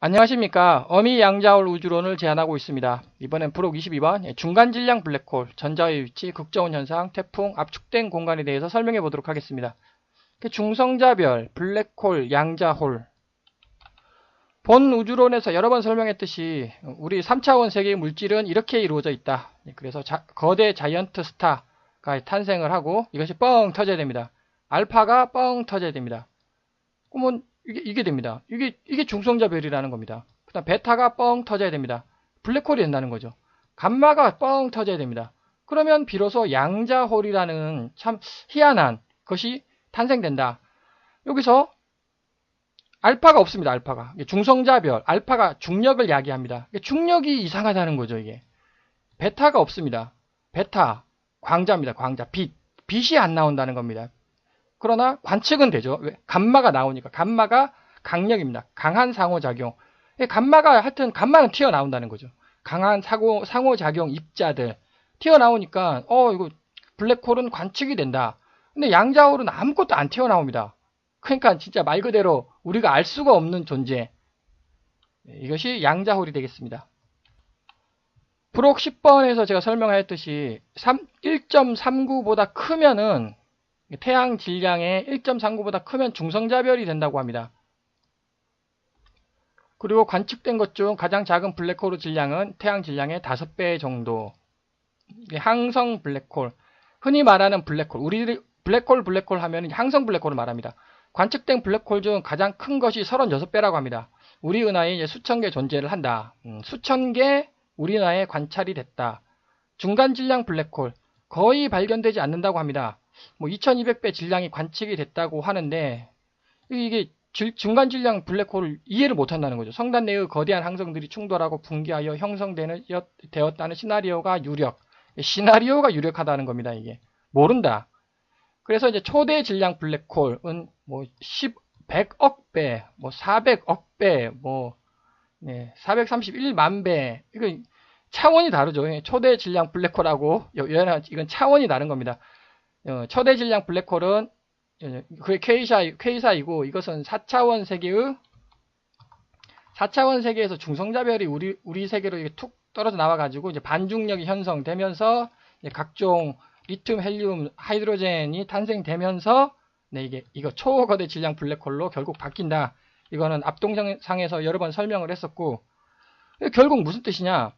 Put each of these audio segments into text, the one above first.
안녕하십니까. 어미 양자홀 우주론을 제안하고 있습니다. 이번엔 프록 22번 중간질량 블랙홀, 전자의 위치, 극저온 현상, 태풍, 압축된 공간에 대해서 설명해 보도록 하겠습니다. 중성자별, 블랙홀, 양자홀. 본 우주론에서 여러 번 설명했듯이 우리 3차원 세계의 물질은 이렇게 이루어져 있다. 그래서 거대 자이언트 스타가 탄생을 하고 이것이 뻥 터져야 됩니다. 알파가 뻥 터져야 됩니다. 그러면 이게 됩니다. 이게 중성자별이라는 겁니다. 그 다음 베타가 뻥 터져야 됩니다. 블랙홀이 된다는 거죠. 감마가 뻥 터져야 됩니다. 그러면 비로소 양자홀이라는 참 희한한 것이 탄생된다. 여기서 알파가 없습니다. 알파가. 중성자별, 알파가 중력을 야기합니다. 중력이 이상하다는 거죠. 이게 베타가 없습니다. 베타, 광자입니다. 광자, 빛이 안 나온다는 겁니다. 그러나 관측은 되죠. 왜? 감마가 나오니까. 감마가 강력입니다. 강한 상호작용. 감마가 하여튼 감마는 튀어나온다는 거죠. 강한 상호작용 입자들 튀어나오니까 이거 블랙홀은 관측이 된다. 근데 양자홀은 아무것도 안 튀어나옵니다. 그러니까 진짜 말 그대로 우리가 알 수가 없는 존재. 이것이 양자홀이 되겠습니다. 프록 10번에서 제가 설명하였듯이 1.39보다 크면은 태양 질량의 1.39보다 크면 중성자별이 된다고 합니다. 그리고 관측된 것 중 가장 작은 블랙홀의 질량은 태양 질량의 5배 정도. 항성 블랙홀. 흔히 말하는 블랙홀. 우리들이 블랙홀 하면 항성 블랙홀을 말합니다. 관측된 블랙홀 중 가장 큰 것이 36배라고 합니다. 우리 은하에 수천 개 존재를 한다. 수천 개 우리 은하에 관찰이 됐다. 중간 질량 블랙홀. 거의 발견되지 않는다고 합니다. 2200배 질량이 관측이 됐다고 하는데 이게 중간 질량 블랙홀을 이해를 못한다는 거죠. 성단 내의 거대한 항성들이 충돌하고 붕괴하여 형성되었다는 시나리오가 유력하다는 겁니다. 이게 모른다. 그래서 이제 초대 질량 블랙홀은 100억 배, 400억 배, 431만 배. 이거 차원이 다르죠. 초대 질량 블랙홀하고 이건 차원이 다른 겁니다. 초대 질량 블랙홀은 그게 K사이고 이것은 4차원 세계에서 중성자별이 우리 세계로 이렇게 툭 떨어져 나와 가지고 이제 반중력이 형성되면서 각종 리튬, 헬륨, 하이드로젠이 탄생되면서 이거 초거대 질량 블랙홀로 결국 바뀐다. 이거는 앞동상에서 여러 번 설명을 했었고 결국 무슨 뜻이냐?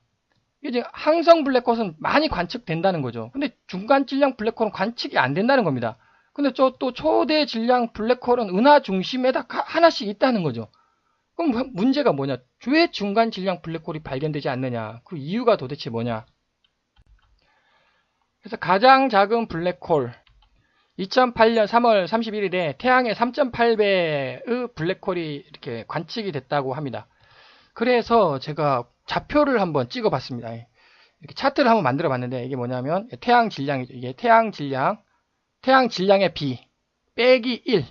이제 항성 블랙홀은 많이 관측된다는 거죠. 근데 중간 질량 블랙홀은 관측이 안 된다는 겁니다. 근데 또 초대 질량 블랙홀은 은하 중심에다 하나씩 있다는 거죠. 그럼 문제가 뭐냐? 왜 중간 질량 블랙홀이 발견되지 않느냐? 그 이유가 도대체 뭐냐? 그래서 가장 작은 블랙홀 2008년 3월 31일에 태양의 3.8배의 블랙홀이 이렇게 관측이 됐다고 합니다. 그래서 제가 좌표를 한번 찍어봤습니다. 이렇게 차트를 한번 만들어봤는데 이게 뭐냐면 태양 질량이죠. 이게 태양 질량의 B 빼기 1.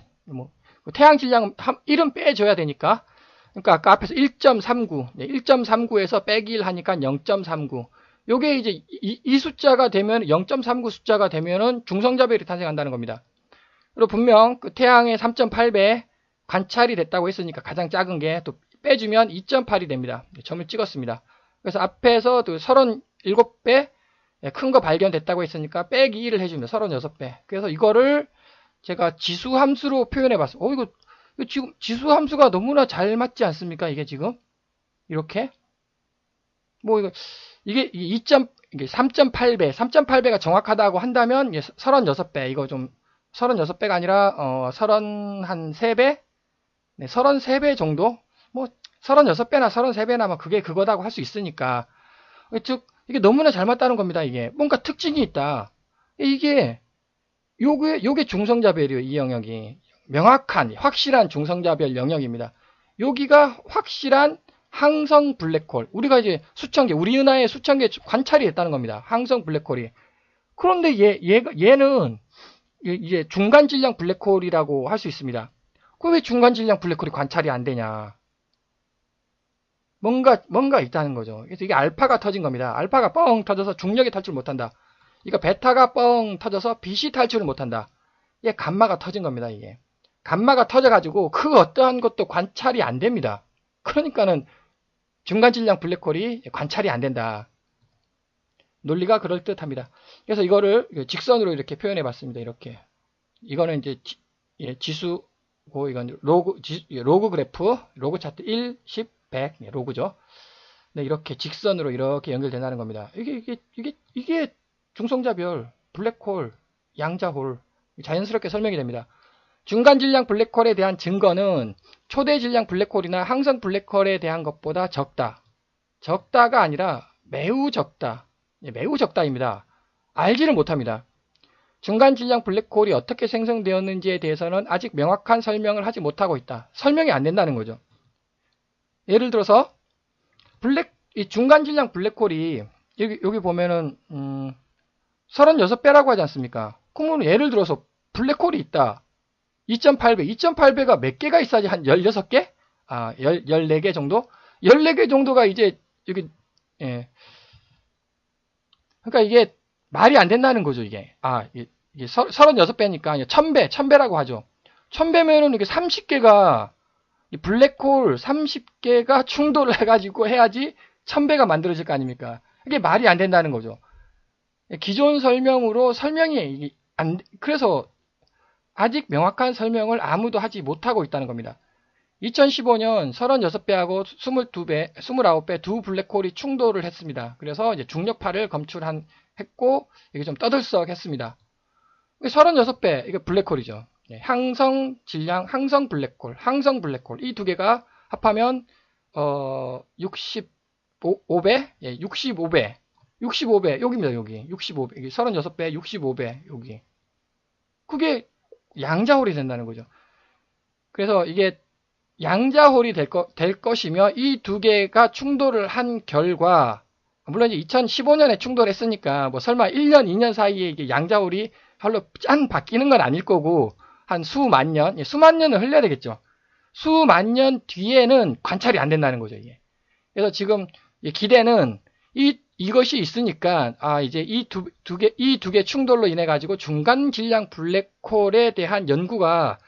태양 질량 1은 빼줘야 되니까. 그러니까 아까 앞에서 1.39, 1.39에서 빼기 1 하니까 0.39. 요게 이제 이 숫자가 되면 0.39 숫자가 되면은 중성자별이 탄생한다는 겁니다. 그리고 분명 그 태양의 3.8배 관찰이 됐다고 했으니까 가장 작은 게 또 빼주면 2.8이 됩니다. 점을 찍었습니다. 그래서 앞에서 37배 큰 거 발견됐다고 했으니까 빼기 1을 해줍니다. 36배. 그래서 이거를 제가 지수함수로 표현해 봤어요. 이거 지금 지수함수가 너무나 잘 맞지 않습니까? 이게 지금 이렇게 이게 3.8배 3.8배가 정확하다고 한다면 36배 이거 좀 36배가 아니라 33배 33배 정도 36배나 33배나 그게 그거다고 할 수 있으니까 즉 이게 너무나 잘 맞다는 겁니다. 이게 뭔가 특징이 있다. 요게 중성자별이에요. 이 영역이 명확한 확실한 중성자별 영역입니다. 여기가 확실한 항성 블랙홀. 우리가 이제 수천 개 우리 은하에 수천 개 관찰이 됐다는 겁니다. 항성 블랙홀이. 그런데 얘는 이제 중간 질량 블랙홀이라고 할 수 있습니다. 그 왜 중간 질량 블랙홀이 관찰이 안 되냐? 뭔가 있다는 거죠. 그래서 이게 알파가 터진 겁니다. 알파가 뻥 터져서 중력이 탈출 못한다. 이거 베타가 뻥 터져서 빛이 탈출을 못한다. 이게 감마가 터진 겁니다. 이게 감마가 터져가지고 그 어떠한 것도 관찰이 안 됩니다. 그러니까는 중간 질량 블랙홀이 관찰이 안 된다. 논리가 그럴듯합니다. 그래서 이거를 직선으로 이렇게 표현해 봤습니다. 이렇게. 이거는 이제 지수고, 이건 로그 그래프, 로그 차트 1, 10, 100, 로그죠. 네, 이렇게 직선으로 이렇게 연결된다는 겁니다. 이게 중성자별, 블랙홀, 양자홀, 자연스럽게 설명이 됩니다. 중간 질량 블랙홀에 대한 증거는 초대 질량 블랙홀이나 항성 블랙홀에 대한 것보다 적다. 적다가 아니라 매우 적다. 매우 적다입니다. 알지를 못합니다. 중간 질량 블랙홀이 어떻게 생성되었는지에 대해서는 아직 명확한 설명을 하지 못하고 있다. 설명이 안 된다는 거죠. 예를 들어서 이 중간 질량 블랙홀이 여기 보면은 36배라고 하지 않습니까? 그러면 예를 들어서 블랙홀이 있다. 2.8배. 2.8배가 몇 개가 있어야지? 한 16개? 14개 정도? 14개 정도가 이제 여기 그러니까 이게 말이 안 된다는 거죠, 이게. 이게 36배니까 1000배라고 하죠. 1000배면은 이게 30개가 블랙홀 30개가 충돌을 해가지고 해야지 1000배가 만들어질 거 아닙니까? 이게 말이 안 된다는 거죠. 기존 설명으로 설명이 그래서 아직 명확한 설명을 아무도 하지 못하고 있다는 겁니다. 2015년 36배하고 22배, 29배 두 블랙홀이 충돌을 했습니다. 그래서 이제 중력파를 검출했고, 이게 좀 떠들썩했습니다. 36배, 이게 블랙홀이죠. 항성 질량, 항성 블랙홀. 이 두 개가 합하면, 65배? 65배. 65배, 여기입니다, 여기. 65배. 이게 36배, 65배, 여기. 그게 양자홀이 된다는 거죠. 그래서 이게 양자홀이 될 것이며 이 두 개가 충돌을 한 결과, 물론 이제 2015년에 충돌했으니까 뭐 설마 1년, 2년 사이에 이게 양자홀이 별로 짠 바뀌는 건 아닐 거고 한 수만 년, 수만 년을 흘려야 되겠죠. 수만 년 뒤에는 관찰이 안 된다는 거죠, 이게. 그래서 지금 기대는 이것이 있으니까 이제 이 두 개 충돌로 인해 가지고 중간 질량 블랙홀에 대한 연구가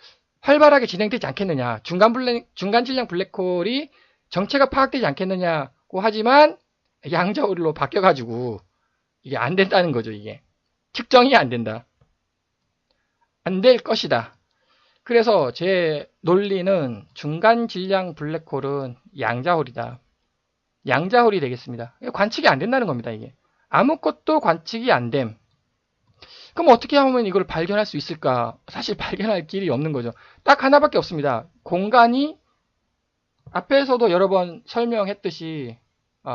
활발하게 진행되지 않겠느냐. 중간 질량 블랙홀이 정체가 파악되지 않겠느냐고 하지만 양자홀로 바뀌어가지고 이게 안 된다는 거죠, 이게. 측정이 안 된다. 안 될 것이다. 그래서 제 논리는 중간 질량 블랙홀은 양자홀이다. 양자홀이 되겠습니다. 관측이 안 된다는 겁니다, 이게. 아무것도 관측이 안 됨. 그럼 어떻게 하면 이걸 발견할 수 있을까? 사실 발견할 길이 없는 거죠. 딱 하나밖에 없습니다. 공간이 앞에서도 여러 번 설명했듯이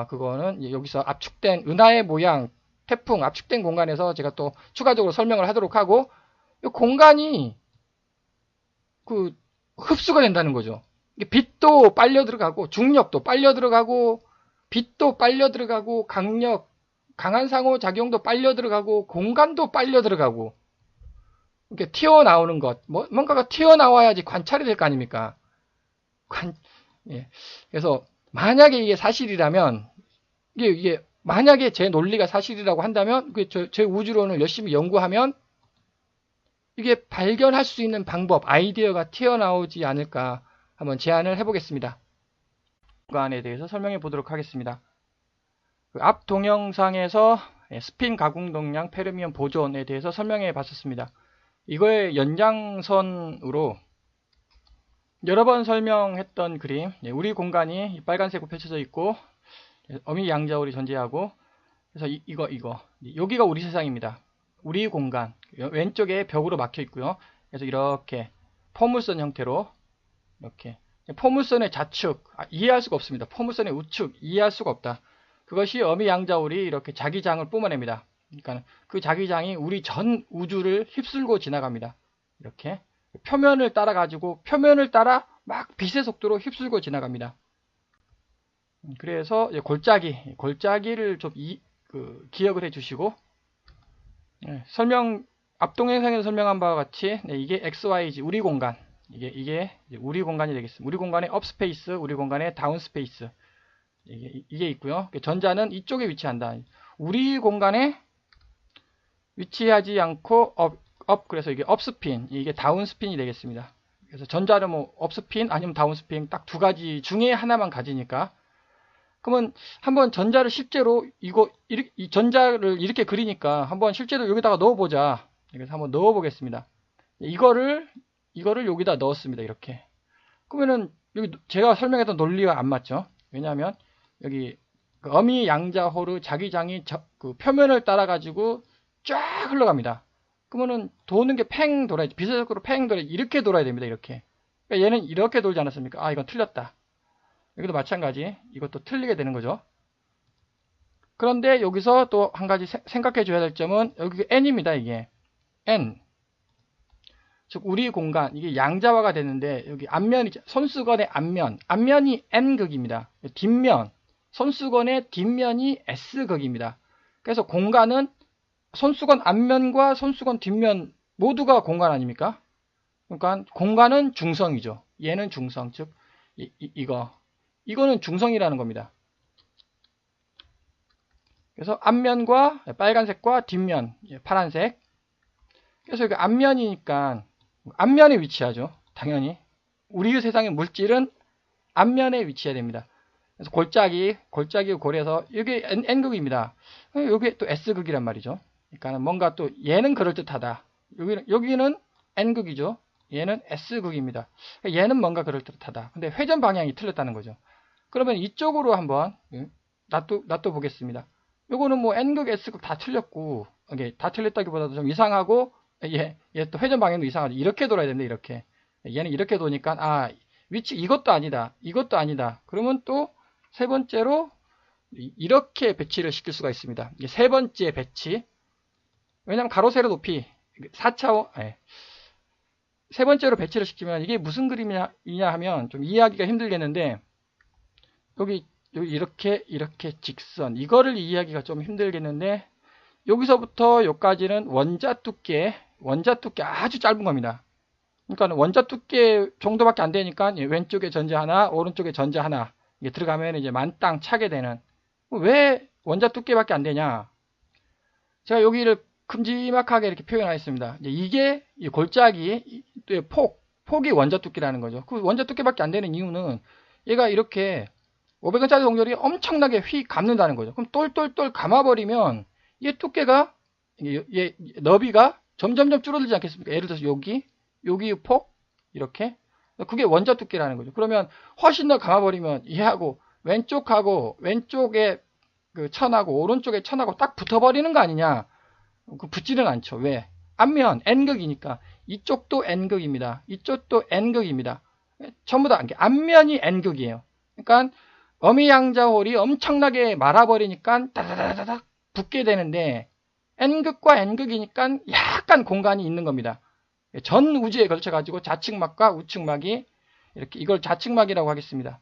그거는 여기서 압축된 은하의 모양, 태풍 압축된 공간에서 제가 또 추가적으로 설명을 하도록 하고 이 공간이 흡수가 된다는 거죠. 빛도 빨려 들어가고 중력도 빨려 들어가고 빛도 빨려 들어가고 강한 상호작용도 빨려 들어가고 공간도 빨려 들어가고 이렇게 튀어나오는 것 뭔가가 튀어나와야지 관찰이 될 거 아닙니까? 그래서 만약에 이게 사실이라면 이게 만약에 제 논리가 사실이라고 한다면 제 우주론을 열심히 연구하면 이게 발견할 수 있는 방법 아이디어가 튀어나오지 않을까 한번 제안을 해보겠습니다. 공간에 대해서 설명해 보도록 하겠습니다. 앞 동영상에서 스핀 가공 동량 페르미온 보존에 대해서 설명해 봤었습니다. 이거의 연장선으로 여러 번 설명했던 그림, 우리 공간이 빨간색으로 펼쳐져 있고 어미 양자홀이 존재하고 그래서 이거 여기가 우리 세상입니다. 우리 공간 왼쪽에 벽으로 막혀 있고요. 그래서 이렇게 포물선 형태로 이렇게 포물선의 좌측 이해할 수가 없습니다. 포물선의 우측 이해할 수가 없다. 그것이 어미 양자홀이 이렇게 자기장을 뿜어냅니다. 그러니까 그 자기장이 우리 전 우주를 휩쓸고 지나갑니다. 이렇게 표면을 따라 막 빛의 속도로 휩쓸고 지나갑니다. 그래서 골짜기를 좀 기억을 해주시고 앞 동영상에서 설명한 바와 같이 이게 XYZ 우리 공간 이게 우리 공간이 되겠습니다. 우리 공간의 업스페이스, 우리 공간의 다운스페이스 이게 있고요. 전자는 이쪽에 위치한다. 우리 공간에 위치하지 않고 그래서 이게 업스핀, 이게 다운스핀이 되겠습니다. 그래서 전자를 뭐 업스핀 아니면 다운스핀 딱 두 가지 중에 하나만 가지니까. 그러면 한번 전자를 실제로 이 전자를 이렇게 그리니까 한번 실제로 여기다가 넣어보자. 그래서 한번 넣어보겠습니다. 이거를 여기다 넣었습니다. 이렇게. 그러면은 여기 제가 설명했던 논리가 안 맞죠? 왜냐하면 여기 그 어미 양자호르 자기장이 그 표면을 따라 가지고 쫙 흘러갑니다. 그러면은 도는 게 팽 돌아야지. 비서적으로 팽 돌아야지. 이렇게 돌아야 됩니다. 이렇게. 그러니까 얘는 이렇게 돌지 않았습니까? 아, 이건 틀렸다. 여기도 마찬가지. 이것도 틀리게 되는 거죠. 그런데 여기서 또 한 가지 생각해 줘야 될 점은 여기 n입니다. 이게 n. 즉 우리 공간 이게 양자화가 되는데 여기 앞면이 손수건의 앞면이 n극입니다. 뒷면 손수건의 뒷면이 s극입니다. 그래서 공간은 손수건 앞면과 손수건 뒷면 모두가 공간 아닙니까? 그러니까 공간은 중성이죠. 얘는 중성, 즉 이거는 중성이라는 겁니다. 그래서 앞면과 빨간색과 뒷면 파란색. 그래서 여기 앞면이니까 앞면에 위치하죠. 당연히 우리 세상의 물질은 앞면에 위치해야 됩니다. 그래서 골짜기 고래에서 여기 n극입니다. 여기 또 s극이란 말이죠. 그러니까 뭔가 또 얘는 그럴듯하다. 여기는 n극이죠. 얘는 s극입니다. 얘는 뭔가 그럴듯하다. 근데 회전 방향이 틀렸다는 거죠. 그러면 이쪽으로 한번 놔둬 보겠습니다. 요거는 뭐 n극, s극 다 틀렸고, 이게 다 틀렸다기보다도 좀 이상하고, 얘 또 회전 방향도 이상하죠. 이렇게 돌아야 되는데, 이렇게. 얘는 이렇게 도니까, 아, 위치 이것도 아니다. 이것도 아니다. 그러면 또 세 번째로 이렇게 배치를 시킬 수가 있습니다. 이게 세 번째 배치. 왜냐면 가로, 세로, 높이 4차원, 세 번째로 배치를 시키면 이게 무슨 그림이냐 하면 좀 이해하기가 힘들겠는데, 여기 이렇게 직선, 이거를 이해하기가 좀 힘들겠는데, 여기서부터 여기까지는 원자 두께 아주 짧은 겁니다. 그러니까 원자 두께 정도밖에 안 되니까 왼쪽에 전자 하나, 오른쪽에 전자 하나 이게 들어가면 이제 만땅 차게 되는. 왜 원자 두께밖에 안 되냐? 제가 여기를 큼지막하게 이렇게 표현하겠습니다. 이게 이 골짜기 폭이 원자 두께라는 거죠. 그 원자 두께밖에 안 되는 이유는 얘가 이렇게 500원짜리 동결이 엄청나게 휙 감는다는 거죠. 그럼 똘똘똘 감아버리면 얘 두께가 얘 너비가 점점점 줄어들지 않겠습니까? 예를 들어서 여기 폭 이렇게 그게 원자 두께라는 거죠. 그러면 훨씬 더 감아버리면 얘하고 왼쪽에 그 천하고 오른쪽에 천하고 딱 붙어버리는 거 아니냐? 그 붙지는 않죠. 왜? 앞면 n극이니까 이쪽도 n극입니다. 이쪽도 n극입니다. 전부 다 앞면이 n극이에요. 그러니까 어미양자홀이 엄청나게 말아버리니까 다다다닥 붙게 되는데 n극과 n극이니까 약간 공간이 있는 겁니다. 전 우주에 걸쳐가지고 좌측막과 우측막이 이렇게 이걸 좌측막이라고 하겠습니다.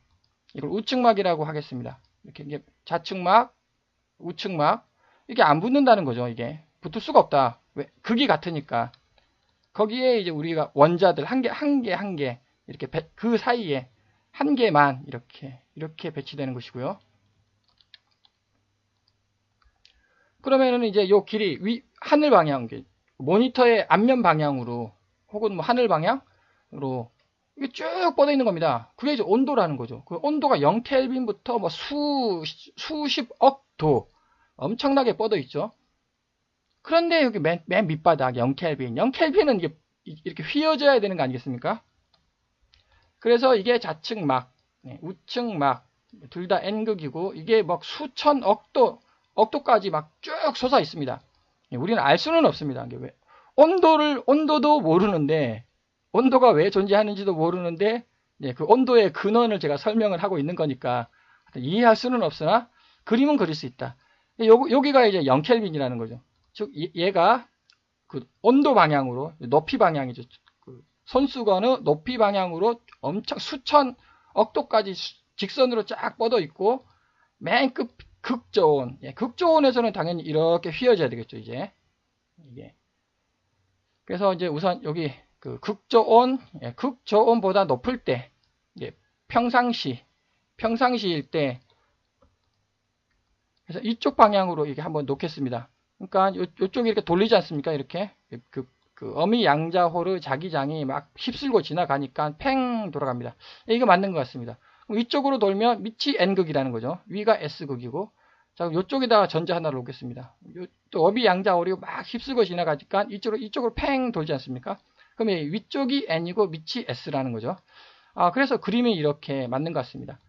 이걸 우측막이라고 하겠습니다. 이렇게 이게 좌측막, 우측막 이게 안 붙는다는 거죠. 이게 붙을 수가 없다. 왜? 극이 같으니까. 거기에 이제 우리가 원자들 한 개 이렇게 그 사이에 한 개만 이렇게 배치되는 것이고요. 그러면은 이제 요 길이 하늘 방향, 모니터의 앞면 방향으로 혹은 뭐 하늘 방향으로 이게 쭉 뻗어 있는 겁니다. 그게 이제 온도라는 거죠. 그 온도가 0켈빈부터 뭐 수십억 도 엄청나게 뻗어 있죠. 그런데 여기 맨 밑바닥 0켈빈. 0켈빈은 이렇게 휘어져야 되는 거 아니겠습니까? 그래서 이게 좌측막, 우측막 둘 다 n극이고 이게 막 억도까지 막 쭉 솟아 있습니다. 우리는 알 수는 없습니다. 왜? 온도도 모르는데 온도가 왜 존재하는지도 모르는데 그 온도의 근원을 제가 설명을 하고 있는 거니까 이해할 수는 없으나 그림은 그릴 수 있다. 여기가 이제 0켈빈이라는 거죠. 즉 얘가 그 온도 방향으로 높이 방향이죠. 그 손수건의 높이 방향으로 엄청 수천억 도까지 직선으로 쫙 뻗어 있고 맨 끝 극저온. 극저온에서는 당연히 이렇게 휘어져야 되겠죠, 이제. 이게. 그래서 이제 우선 여기 그 극저온보다 높을 때, 평상시일 때, 그래서 이쪽 방향으로 이렇게 한번 놓겠습니다. 그러니까 이쪽이 이렇게 돌리지 않습니까? 이렇게. 그 어미 양자호르 자기장이 막 휩쓸고 지나가니까 팽 돌아갑니다. 이거 맞는 것 같습니다. 위쪽으로 돌면 밑이 N극이라는 거죠. 위가 S극이고, 자, 이쪽에다가 전자 하나를 놓겠습니다. 또 어미 양자호르가 막 휩쓸고 지나가니까 이쪽으로 팽 돌지 않습니까? 그러면 위쪽이 N이고 밑이 S라는 거죠. 그래서 그림이 이렇게 맞는 것 같습니다.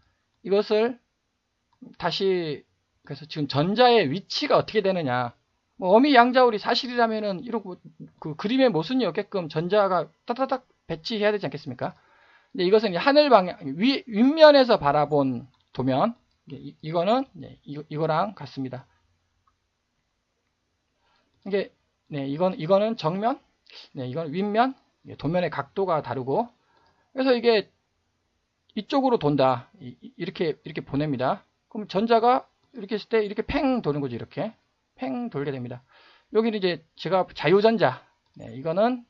이것을 다시, 그래서 지금 전자의 위치가 어떻게 되느냐. 뭐 어미 양자홀이 사실이라면은 이러고 그 그림의 모순이 없게끔 전자가 따다닥 배치해야 되지 않겠습니까? 근데 이것은 하늘 방향, 윗면에서 바라본 도면, 이거는 이거랑 같습니다. 이거는 정면, 이거는 윗면, 도면의 각도가 다르고, 그래서 이게 이쪽으로 돈다. 이렇게 보냅니다. 그럼 전자가 이렇게 했을 때 이렇게 팽 도는 거죠. 이렇게 팽 돌게 됩니다. 여기는 이제 제가 자유전자, 이거는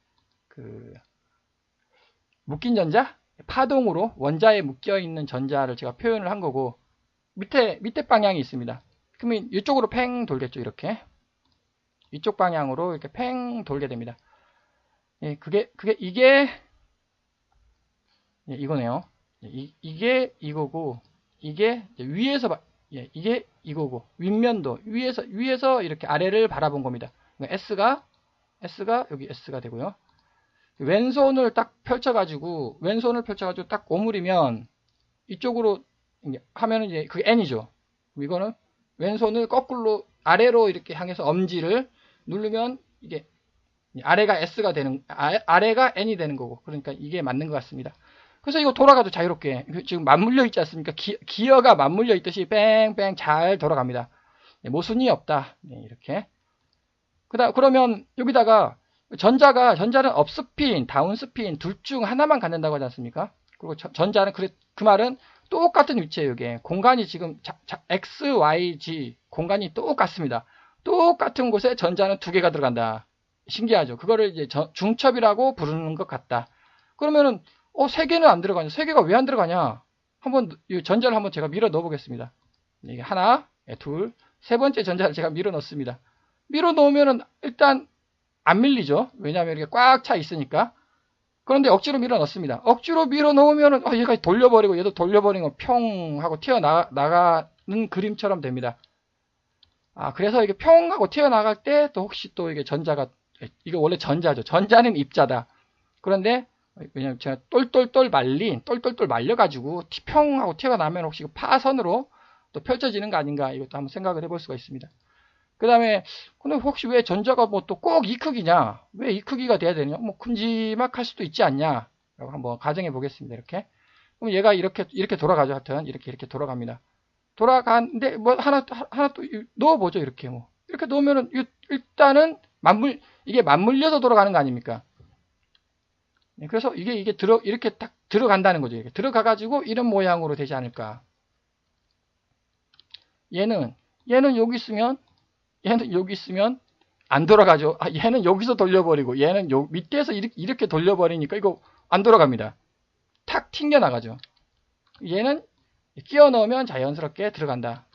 그 묶인 전자, 파동으로 원자에 묶여 있는 전자를 제가 표현을 한 거고, 밑에 방향이 있습니다. 그러면 이쪽으로 팽 돌겠죠. 이렇게 이쪽 방향으로 이렇게 팽 돌게 됩니다. 이게 이거네요. 이게 이거고, 이게 위에서 이게 이거고, 윗면도 위에서 이렇게 아래를 바라본 겁니다. S가 여기 S가 되고요. 왼손을 펼쳐가지고 딱 오므리면 이쪽으로 하면은 이제 그게 N이죠. 이거는 왼손을 거꾸로 아래로 이렇게 향해서 엄지를 누르면 이게 아래가 S가 되는, 아래가 N이 되는 거고, 그러니까 이게 맞는 것 같습니다. 그래서 이거 돌아가도 자유롭게, 지금 맞물려 있지 않습니까? 기어가 맞물려 있듯이 뺑뺑 잘 돌아갑니다. 모순이 없다. 이렇게. 그러면 여기다가 전자는 업스핀, 다운스핀 둘 중 하나만 갖는다고 하지 않습니까? 그리고 전자는 그 말은 똑같은 위치에요. 이게 공간이 지금 X, Y, Z 공간이 똑같습니다. 똑같은 곳에 전자는 두 개가 들어간다. 신기하죠? 그거를 이제 중첩이라고 부르는 것 같다. 그러면은 세 개는 안 들어가냐? 세 개가 왜 안 들어가냐? 이 전자를 한번 제가 밀어 넣어 보겠습니다. 이게 하나, 둘, 세 번째 전자를 제가 밀어 넣습니다. 밀어 넣으면은 일단 안 밀리죠. 왜냐하면 이렇게 꽉 차 있으니까. 그런데 억지로 밀어 넣습니다. 억지로 밀어 넣으면은 얘가 돌려버리고 얘도 돌려버리고 평 하고 튀어나가는 그림처럼 됩니다. 그래서 이게 평 하고 튀어나갈 때 또 혹시 또 이게 전자가, 이거 원래 전자죠. 전자는 입자다. 그런데 왜냐면 제가 똘똘똘 말려가지고 평 하고 튀어나면 혹시 파선으로 또 펼쳐지는 거 아닌가, 이것도 한번 생각을 해볼 수가 있습니다. 그 다음에 근데 혹시 왜 전자가 뭐 또 꼭 이 크기냐, 왜 이 크기가 돼야 되냐, 뭐 큼지막할 수도 있지 않냐 라고 한번 가정해 보겠습니다. 이렇게. 그럼 얘가 이렇게 돌아가죠. 하여튼 이렇게 돌아갑니다. 돌아가는데 뭐 하나 또 넣어보죠. 이렇게 이렇게 넣으면은 일단은 이게 맞물려서 돌아가는 거 아닙니까? 그래서 이게 이렇게 딱 들어간다는 거죠. 이렇게 들어가가지고 이런 모양으로 되지 않을까. 얘는 여기 있으면, 얘는 여기 있으면 안 돌아가죠. 얘는 여기서 돌려버리고 얘는 밑에서 이렇게 돌려버리니까 이거 안 돌아갑니다. 탁 튕겨 나가죠. 얘는 끼워 넣으면 자연스럽게 들어간다.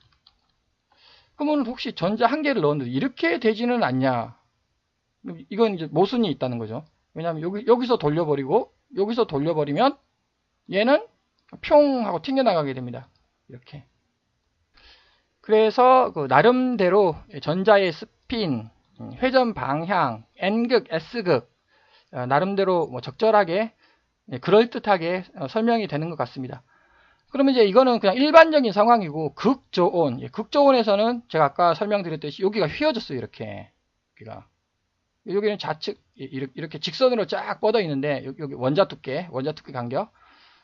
그러면 혹시 전자 한 개를 넣었는데 이렇게 되지는 않냐? 이건 이제 모순이 있다는 거죠. 왜냐하면 여기서 돌려버리고 여기서 돌려버리면 얘는 평 하고 튕겨나가게 됩니다. 이렇게. 그래서 나름대로 전자의 스핀, 회전 방향, N극, S극 나름대로 뭐 적절하게 그럴듯하게 설명이 되는 것 같습니다. 그러면 이제 이거는 그냥 일반적인 상황이고, 극저온에서는 제가 아까 설명드렸듯이 여기가 휘어졌어요. 이렇게. 여기는 좌측 이렇게 직선으로 쫙 뻗어 있는데 여기 원자 두께 간격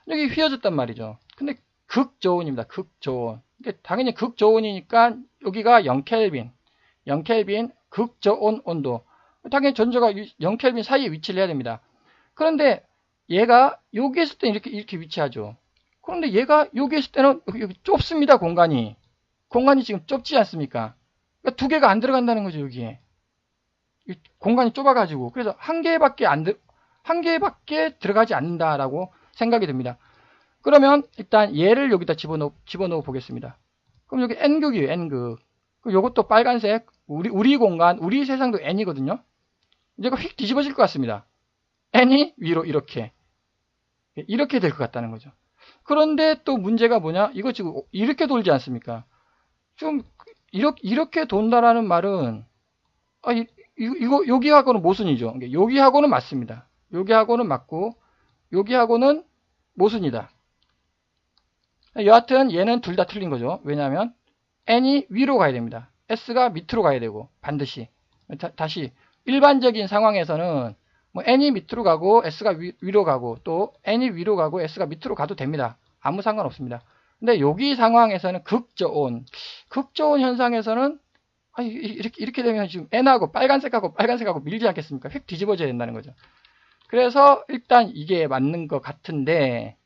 여기 휘어졌단 말이죠. 근데 극저온입니다. 극저온. 당연히 극저온이니까 여기가 0켈빈 극저온 온도. 당연히 전자가 0켈빈 사이에 위치를 해야 됩니다. 그런데 얘가 여기 있을 때는 이렇게 위치하죠. 그런데 얘가 여기 있을 때는 여기 좁습니다. 공간이 지금 좁지 않습니까? 그러니까 두 개가 안 들어간다는 거죠. 여기에 공간이 좁아가지고. 그래서 한 개밖에 들어가지 않는다라고 생각이 듭니다. 그러면 일단 얘를 여기다 집어넣어 보겠습니다. 그럼 여기 N극이에요. N극. 그럼 이것도 빨간색, 우리 공간, 우리 세상도 N이거든요. 이제가 휙 뒤집어질 것 같습니다. n이 위로 이렇게 될 것 같다는 거죠. 그런데 또 문제가 뭐냐? 이거 지금 이렇게 돌지 않습니까? 좀 이렇게 돈다라는 말은 이거 여기하고는 모순이죠. 여기하고는 맞습니다. 여기하고는 맞고 여기하고는 모순이다. 여하튼 얘는 둘 다 틀린 거죠. 왜냐하면 n이 위로 가야 됩니다. s가 밑으로 가야 되고 반드시. 다시 일반적인 상황에서는 뭐 n이 밑으로 가고 s가 위로 가고 또 n이 위로 가고 s가 밑으로 가도 됩니다. 아무 상관없습니다. 근데 여기 상황에서는 극저온 현상에서는 이렇게 되면 지금 n하고 빨간색하고 밀지 않겠습니까? 휙 뒤집어져야 된다는 거죠. 그래서 일단 이게 맞는 것 같은데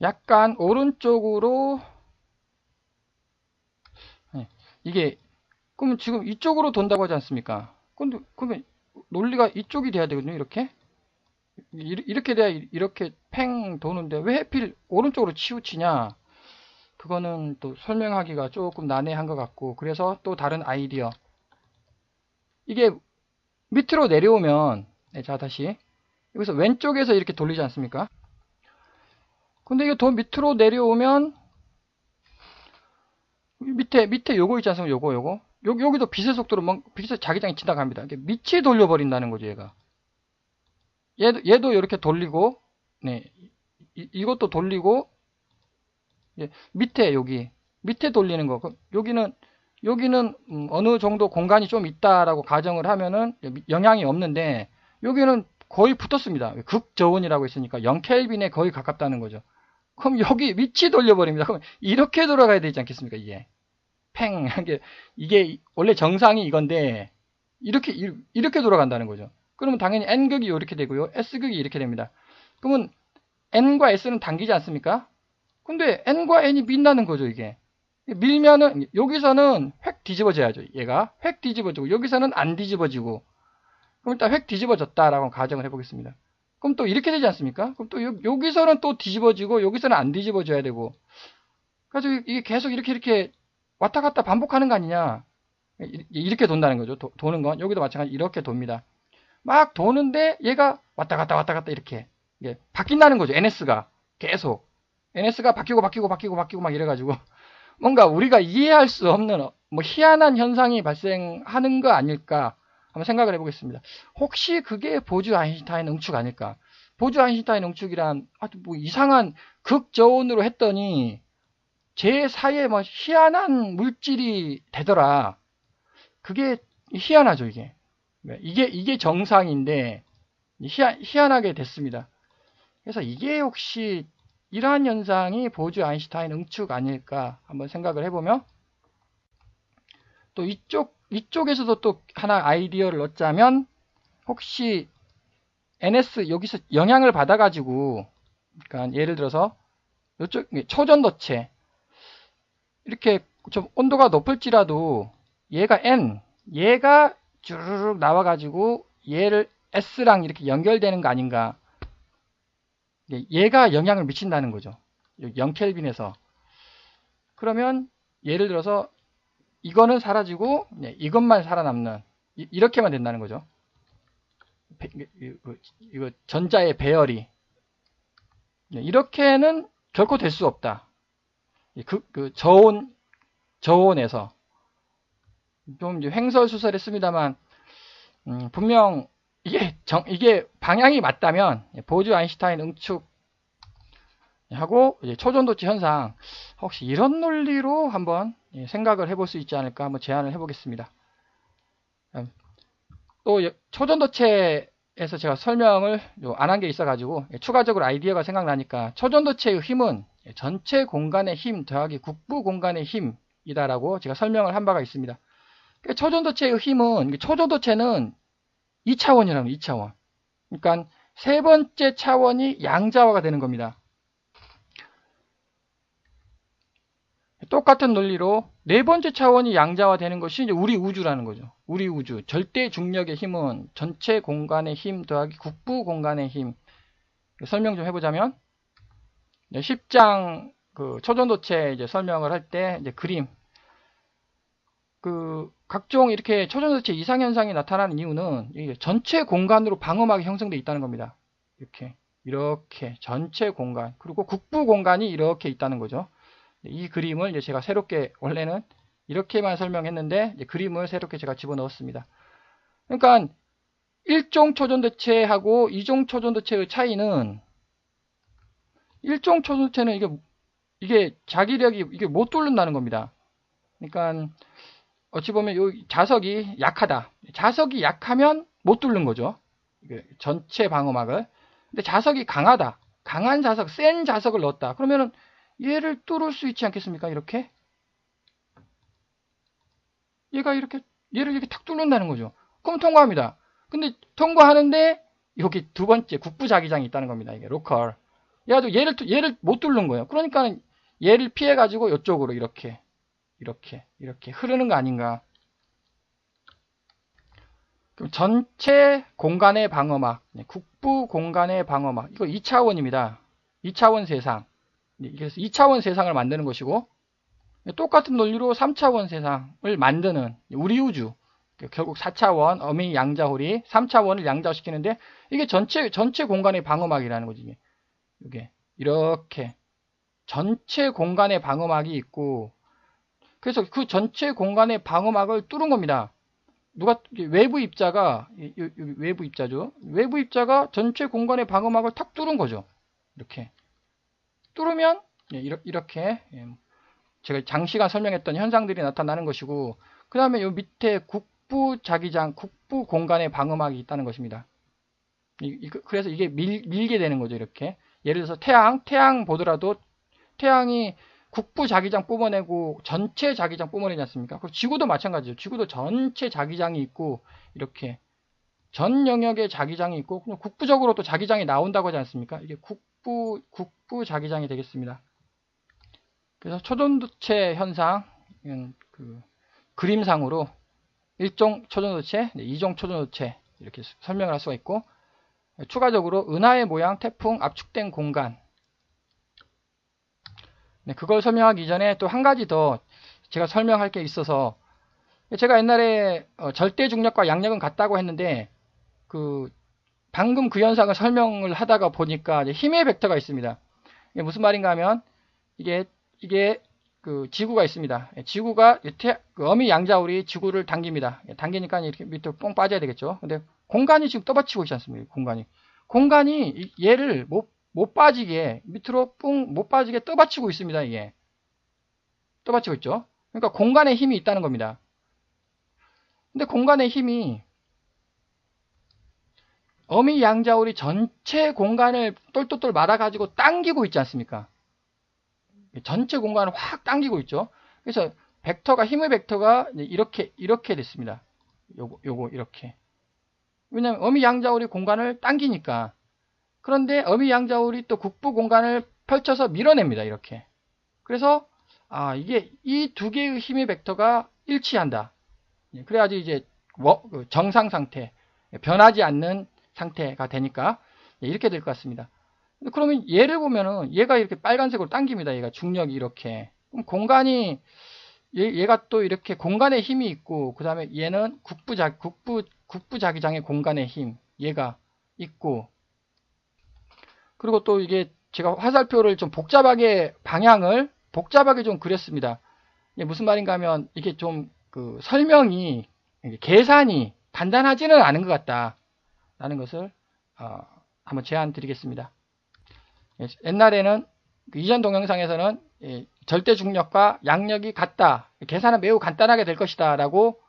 약간 오른쪽으로 이게 그러면 지금 이쪽으로 돈다고 하지 않습니까? 그러면 논리가 이쪽이 돼야 되거든요. 이렇게 돼야 이렇게 팽 도는데 왜 하필 오른쪽으로 치우치냐? 그거는 또 설명하기가 조금 난해한 것 같고 그래서 또 다른 아이디어 이게 밑으로 내려오면 자 다시 여기서 왼쪽에서 이렇게 돌리지 않습니까? 근데 이거 더 밑으로 내려오면 밑에 요거 있지 않습니까? 요거 여기도 빛의 속도로 빛의 자기장이 지나갑니다. 이게 밑이 돌려버린다는 거죠. 얘가 얘도 이렇게 돌리고 네 이것도 돌리고 밑에 밑에 돌리는 거 여기는 어느 정도 공간이 좀 있다라고 가정을 하면은 영향이 없는데 여기는 거의 붙었습니다. 극저온이라고 했으니까 0켈빈에 거의 가깝다는 거죠. 그럼 여기 밑이 돌려버립니다. 그럼 이렇게 돌아가야 되지 않겠습니까? 이게 원래 정상이 이건데 이렇게 돌아간다는 거죠. 그러면 당연히 n극이 이렇게 되고요. s극이 이렇게 됩니다. 그러면 n과 s는 당기지 않습니까? 근데 n과 n이 민다는 거죠. 이게 밀면은 여기서는 획 뒤집어져야죠. 얘가 획 뒤집어지고 여기서는 안 뒤집어지고 그럼 일단 획 뒤집어졌다라고 가정을 해보겠습니다. 그럼 또 이렇게 되지 않습니까? 그럼 또 여기서는 또 뒤집어지고 여기서는 안 뒤집어져야 되고 그래서 이게 계속 이렇게 왔다 갔다 반복하는 거 아니냐. 이렇게 돈다는 거죠. 도는 건 여기도 마찬가지 이렇게 돕니다. 막 도는데 얘가 왔다 갔다 이렇게 바뀐다는 거죠. NS가 계속 NS가 바뀌고 막 이래가지고 뭔가 우리가 이해할 수 없는 뭐 희한한 현상이 발생하는 거 아닐까 한번 생각을 해보겠습니다. 혹시 그게 보주 아인슈타인 응축 아닐까? 보주 아인슈타인 응축이란 아주 뭐 이상한 극저온으로 했더니 제4의 뭐 희한한 물질이 되더라. 그게 희한하죠, 이게. 이게 정상인데 희한하게 됐습니다. 그래서 이게 혹시 이러한 현상이 보주 아인슈타인 응축 아닐까 한번 생각을 해보며 또 이쪽에서도 또 하나 아이디어를 넣자면 혹시 NS 여기서 영향을 받아가지고 그러니까 예를 들어서 이쪽 초전도체 이렇게 좀 온도가 높을지라도 얘가 주르륵 나와가지고 얘를 S랑 이렇게 연결되는 거 아닌가. 얘가 영향을 미친다는 거죠. 0켈빈에서. 그러면 예를 들어서 이거는 사라지고 이것만 살아남는 이렇게만 된다는 거죠. 이거 전자의 배열이 이렇게는 결코 될 수 없다. 그 저온에서 좀 이제 횡설수설했습니다만 분명 이게 방향이 맞다면 보주 아인슈타인 응축하고 초전도체 현상 혹시 이런 논리로 한번 생각을 해볼 수 있지 않을까 한번 제안을 해보겠습니다. 또 초전도체에서 제가 설명을 안 한 게 있어가지고 추가적으로 아이디어가 생각나니까 초전도체의 힘은 전체 공간의 힘 더하기 국부 공간의 힘이다라고 제가 설명을 한 바가 있습니다. 초전도체의 힘은 초전도체는 2차원이라는 2차원. 그러니까 세 번째 차원이 양자화가 되는 겁니다. 똑같은 논리로 네 번째 차원이 양자화 되는 것이 이제 우리 우주라는 거죠. 우리 우주. 절대 중력의 힘은 전체 공간의 힘 더하기 국부 공간의 힘. 설명 좀 해보자면 10장 초전도체 이제 설명을 할 때 이제 그림 각종 이렇게 초전도체 이상현상이 나타나는 이유는 이게 전체 공간으로 방음막이 형성되어 있다는 겁니다. 이렇게 전체 공간, 그리고 국부 공간이 이렇게 있다는 거죠. 이 그림을 이제 제가 새롭게, 원래는 이렇게만 설명했는데 이제 그림을 새롭게 제가 집어넣었습니다. 그러니까 1종 초전도체하고 2종 초전도체의 차이는, 1종 초전도체는 이게 자기력이 이게 못 뚫는다는 겁니다. 그러니까 어찌 보면 요 자석이 약하다. 자석이 약하면 못 뚫는 거죠. 전체 방어막을. 근데 자석이 강하다. 강한 자석, 센 자석을 넣었다. 그러면은 얘를 뚫을 수 있지 않겠습니까? 이렇게. 얘를 이렇게 탁 뚫는다는 거죠. 그럼 통과합니다. 근데 통과하는데 여기 두 번째 국부 자기장이 있다는 겁니다. 이게 로컬. 얘를 못 뚫는 거예요. 그러니까 얘를 피해 가지고 이쪽으로 이렇게 흐르는 거 아닌가. 그럼 전체 공간의 방어막, 국부 공간의 방어막, 이거 2차원입니다. 2차원 세상. 그래서 2차원 세상을 만드는 것이고, 똑같은 논리로 3차원 세상을 만드는 우리 우주, 결국 4차원 어미 양자홀이 3차원을 양자시키는데, 이게 전체 공간의 방어막이라는 거지. 이게 이렇게 전체 공간의 방어막이 있고, 그래서 그 전체 공간의 방어막을 뚫은 겁니다. 외부 입자가, 외부 입자죠. 외부 입자가 전체 공간의 방어막을 탁 뚫은 거죠. 이렇게. 뚫으면, 이렇게, 제가 장시간 설명했던 현상들이 나타나는 것이고, 그 다음에 요 밑에 국부 자기장, 국부 공간의 방어막이 있다는 것입니다. 그래서 이게 밀게 되는 거죠, 이렇게. 예를 들어서 태양 보더라도, 태양이 국부 자기장 뽑아내고 전체 자기장 뽑아내지 않습니까? 그리고 지구도 마찬가지죠. 지구도 전체 자기장이 있고 이렇게 전 영역의 자기장이 있고 국부적으로 또 자기장이 나온다고 하지 않습니까? 이게 국부 자기장이 되겠습니다. 그래서 초전도체 현상, 그림상으로 1종 초전도체, 2종 초전도체 이렇게 설명을 할 수가 있고, 추가적으로 은하의 모양, 태풍, 압축된 공간, 그걸 설명하기 전에 또 한 가지 더 제가 설명할 게 있어서, 제가 옛날에 절대 중력과 양력은 같다고 했는데, 방금 그 현상을 설명을 하다가 보니까 힘의 벡터가 있습니다. 이게 무슨 말인가 하면, 이게 지구가 있습니다. 지구가 어미 양자홀이 지구를 당깁니다. 당기니까 이렇게 밑으로 뽕 빠져야 되겠죠. 근데 공간이 지금 떠받치고 있지 않습니까? 공간이 얘를 못 빠지게, 밑으로 뿡 못 빠지게 떠받치고 있습니다. 이게 떠받치고 있죠. 그러니까 공간에 힘이 있다는 겁니다. 근데 공간의 힘이 어미 양자홀이 전체 공간을 똘똘똘 말아가지고 당기고 있지 않습니까? 전체 공간을 확 당기고 있죠. 그래서 힘의 벡터가 이렇게 됐습니다. 요거 이렇게. 왜냐면 어미 양자홀이 공간을 당기니까. 그런데 어미 양자홀이 또 국부 공간을 펼쳐서 밀어냅니다. 이렇게. 그래서 이게 이 두 개의 힘의 벡터가 일치한다. 그래야지 이제 정상 상태, 변하지 않는 상태가 되니까 이렇게 될 것 같습니다. 그러면 얘를 보면은 얘가 이렇게 빨간색으로 당깁니다. 얘가 중력이 이렇게. 그럼 공간이 얘가 또 이렇게 공간에 힘이 있고, 그 다음에 얘는 국부 자기장의 공간의 힘, 얘가 있고, 그리고 또 이게 제가 화살표를 좀 방향을 복잡하게 좀 그렸습니다. 이게 무슨 말인가 하면, 이게 좀 설명이, 계산이 간단하지는 않은 것 같다라는 것을 한번 제안 드리겠습니다. 옛날에는 이전 동영상에서는 절대 중력과 양력이 같다, 계산은 매우 간단하게 될 것이다 라고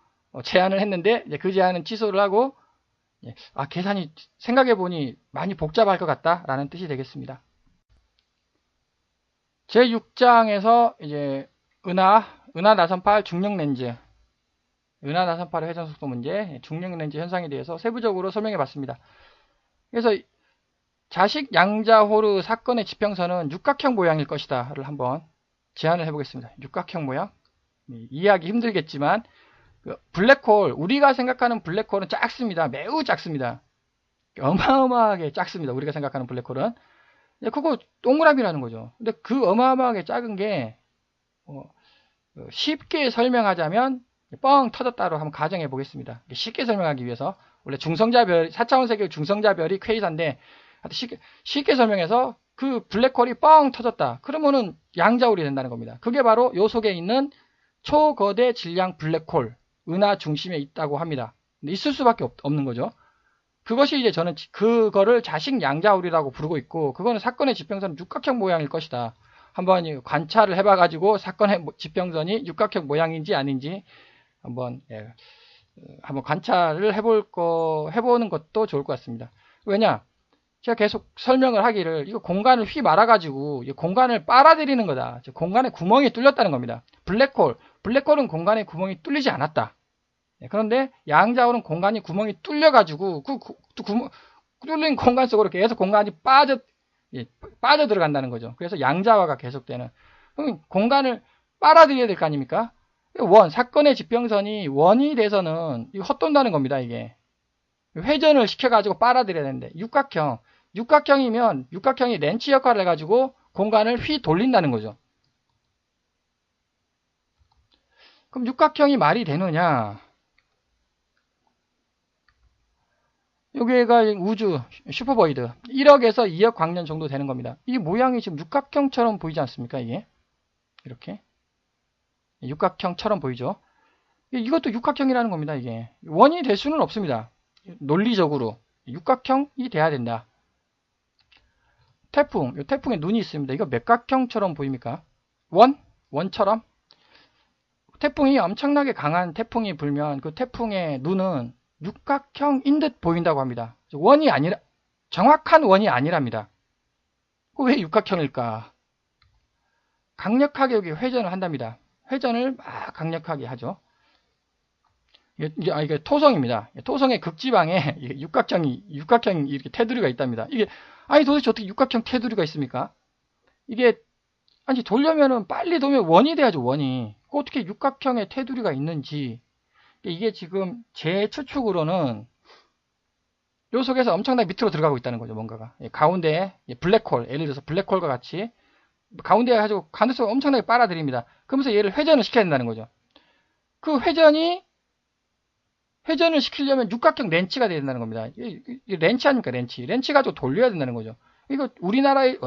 제안을 했는데, 그 제안은 취소를 하고, 계산이 생각해보니 많이 복잡할 것 같다 라는 뜻이 되겠습니다. 제6장에서 이제 은하 나선팔 중력 렌즈, 은하 나선팔의 회전 속도 문제, 중력 렌즈 현상에 대해서 세부적으로 설명해 봤습니다. 그래서 자식 양자호르 사건의 지평선은 육각형 모양일 것이다를 한번 제안을 해보겠습니다. 육각형 모양, 이해하기 힘들겠지만 블랙홀, 우리가 생각하는 블랙홀은 작습니다. 매우 작습니다. 어마어마하게 작습니다. 우리가 생각하는 블랙홀은. 그거 동그라미라는 거죠. 근데 그 어마어마하게 작은 게 쉽게 설명하자면 뻥 터졌다로 한번 가정해 보겠습니다. 쉽게 설명하기 위해서. 원래 중성자별, 4차원 세계 중성자별이 퀘이사인데 쉽게 설명해서 그 블랙홀이 뻥 터졌다. 그러면은 양자울이 된다는 겁니다. 그게 바로 요 속에 있는 초거대 질량 블랙홀, 은하 중심에 있다고 합니다. 있을 수밖에 없는 거죠. 그것이 이제 저는 그거를 자식 양자울이라고 부르고 있고, 그거는 사건의 지평선은 육각형 모양일 것이다. 한번 관찰을 해봐가지고 사건의 지평선이 육각형 모양인지 아닌지 한번 관찰을 해보는 것도 좋을 것 같습니다. 왜냐? 제가 계속 설명을 하기를 이거 공간을 휘 말아가지고 공간을 빨아들이는 거다. 공간에 구멍이 뚫렸다는 겁니다. 블랙홀은 공간에 구멍이 뚫리지 않았다. 그런데 양자울은 공간이 구멍이 뚫려가지고 뚫린 공간 속으로 계속 공간이 빠져 들어간다는 거죠. 그래서 양자화가 계속되는. 그럼 공간을 빨아들여야 될 거 아닙니까? 사건의 지평선이 원이 돼서는 헛돈다는 겁니다. 이게 회전을 시켜가지고 빨아들여야 되는데 육각형이면 육각형이 렌치 역할을 해가지고 공간을 휘 돌린다는 거죠. 그럼 육각형이 말이 되느냐? 여기가 우주 슈퍼보이드 1억에서 2억 광년 정도 되는 겁니다. 이 모양이 지금 육각형처럼 보이지 않습니까? 이게 이렇게 육각형처럼 보이죠. 이것도 육각형이라는 겁니다. 이게 원이 될 수는 없습니다. 논리적으로 육각형이 돼야 된다. 태풍에 눈이 있습니다. 이거 맥각형처럼 보입니까? 원처럼 태풍이 엄청나게 강한 태풍이 불면 그 태풍의 눈은 육각형인 듯 보인다고 합니다. 원이 아니라, 정확한 원이 아니랍니다. 왜 육각형일까? 강력하게 여기 회전을 한답니다. 회전을 막 강력하게 하죠. 이게 토성입니다. 토성의 극지방에 육각형이 이렇게 테두리가 있답니다. 도대체 어떻게 육각형 테두리가 있습니까? 돌려면은 빨리 돌면 원이 돼야죠, 원이. 어떻게 육각형의 테두리가 있는지. 이게 지금 제 추측으로는 요 속에서 엄청나게 밑으로 들어가고 있다는 거죠, 뭔가가. 가운데에 블랙홀, 예를 들어서 블랙홀과 같이 가운데에 가지고 가능성을 엄청나게 빨아들입니다. 그러면서 얘를 회전을 시켜야 된다는 거죠. 그 회전을 시키려면 육각형 렌치가 돼야 된다는 겁니다. 렌치 아닙니까, 렌치. 렌치 가지고 돌려야 된다는 거죠. 이거 우리나라의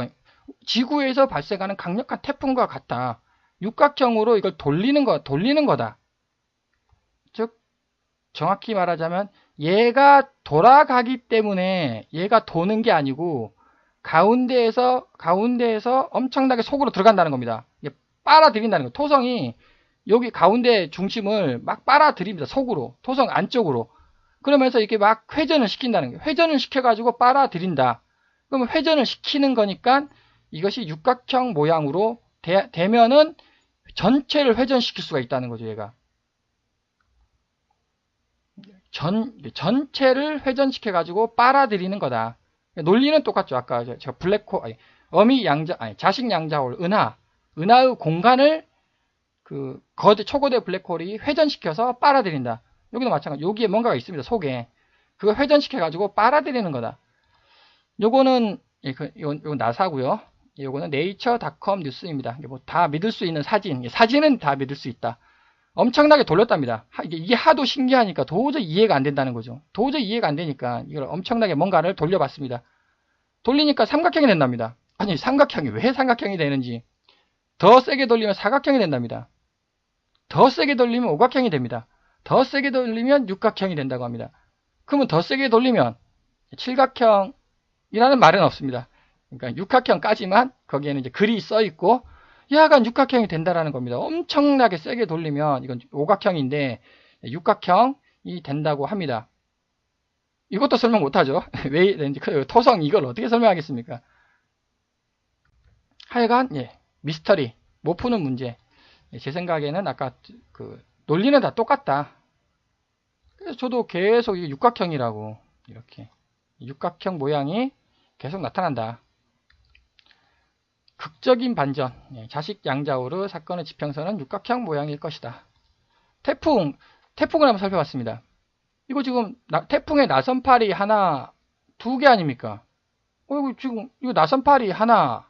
지구에서 발생하는 강력한 태풍과 같다. 육각형으로 이걸 돌리는 거다. 즉 정확히 말하자면 얘가 돌아가기 때문에 얘가 도는 게 아니고 가운데에서 엄청나게 속으로 들어간다는 겁니다. 빨아들인다는 거예요. 토성이 여기 가운데 중심을 막 빨아들입니다. 속으로, 토성 안쪽으로. 그러면서 이렇게 막 회전을 시킨다는 거예요. 회전을 시켜가지고 빨아들인다. 그러면 회전을 시키는 거니까 이것이 육각형 모양으로 되면은 전체를 회전시킬 수가 있다는 거죠, 얘가. 전체를 회전시켜가지고 빨아들이는 거다. 논리는 똑같죠. 아까 제가 블랙홀, 자식 양자홀, 은하의 공간을 초거대 블랙홀이 회전시켜서 빨아들인다. 여기도 마찬가지. 여기에 뭔가가 있습니다. 속에. 그거 회전시켜가지고 빨아들이는 거다. 요거는, 이건 나사고요. 요거는 네이처닷컴 뉴스입니다. 다 믿을 수 있는 사진은 다 믿을 수 있다. 엄청나게 돌렸답니다. 이게 하도 신기하니까 도저히 이해가 안 된다는 거죠. 도저히 이해가 안 되니까 이걸 엄청나게 뭔가를 돌려봤습니다. 돌리니까 삼각형이 된답니다. 아니, 삼각형이 왜 삼각형이 되는지. 더 세게 돌리면 사각형이 된답니다. 더 세게 돌리면 오각형이 됩니다. 더 세게 돌리면 육각형이 된다고 합니다. 그러면 더 세게 돌리면 칠각형이라는 말은 없습니다. 그러니까 육각형까지만 거기에는 이제 글이 써 있고 약간 육각형이 된다라는 겁니다. 엄청나게 세게 돌리면 이건 오각형인데 육각형이 된다고 합니다. 이것도 설명 못하죠. 왜 되는지. 토성 이걸 어떻게 설명하겠습니까? 하여간 미스터리, 못 푸는 문제. 제 생각에는 아까 논리는 다 똑같다. 그래서 저도 계속 이게 육각형이라고 이렇게 육각형 모양이 계속 나타난다. 극적인 반전, 자식 양자오르 사건의 지평선은 육각형 모양일 것이다. 태풍을 한번 살펴봤습니다. 이거 지금 태풍의 나선팔이 하나, 두 개 아닙니까? 이거 지금 이거 나선팔이 하나,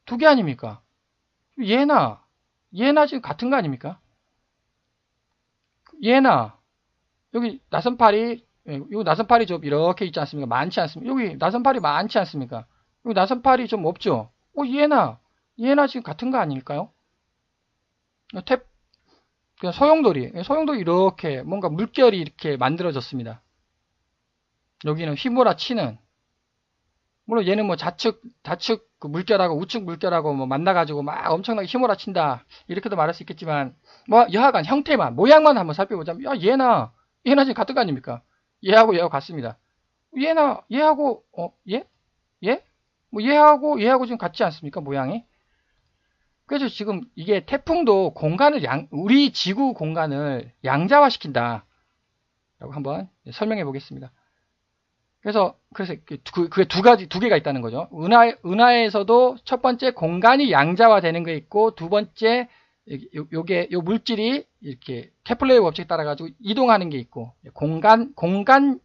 두 개 아닙니까? 얘나 지금 같은 거 아닙니까? 얘나 여기 나선팔이 여기 나선팔이 좀 이렇게 있지 않습니까? 많지 않습니까? 여기 나선팔이 많지 않습니까? 여기 나선팔이 좀 없죠? 얘나 지금 같은 거 아닐까요? 소용돌이 이렇게 뭔가 물결이 이렇게 만들어졌습니다. 여기는 휘몰아치는, 물론 얘는 뭐 좌측 그 물결하고 우측 물결하고 뭐 만나가지고 막 엄청나게 휘몰아친다, 이렇게도 말할 수 있겠지만, 뭐 여하간 형태만, 모양만 한번 살펴보자면, 얘나 지금 같은 거 아닙니까? 얘하고 같습니다. 얘하고 얘? 뭐 얘하고 지금 같지 않습니까? 모양이. 그래서 지금 이게 태풍도 우리 지구 공간을 양자화시킨다 라고 한번 설명해 보겠습니다. 그래서 그게 두 개가 있다는 거죠. 은하에서도 첫 번째 공간이 양자화되는 게 있고, 두 번째 요 물질이 이렇게 케플러의 법칙에 따라 가지고 이동하는 게 있고, 공간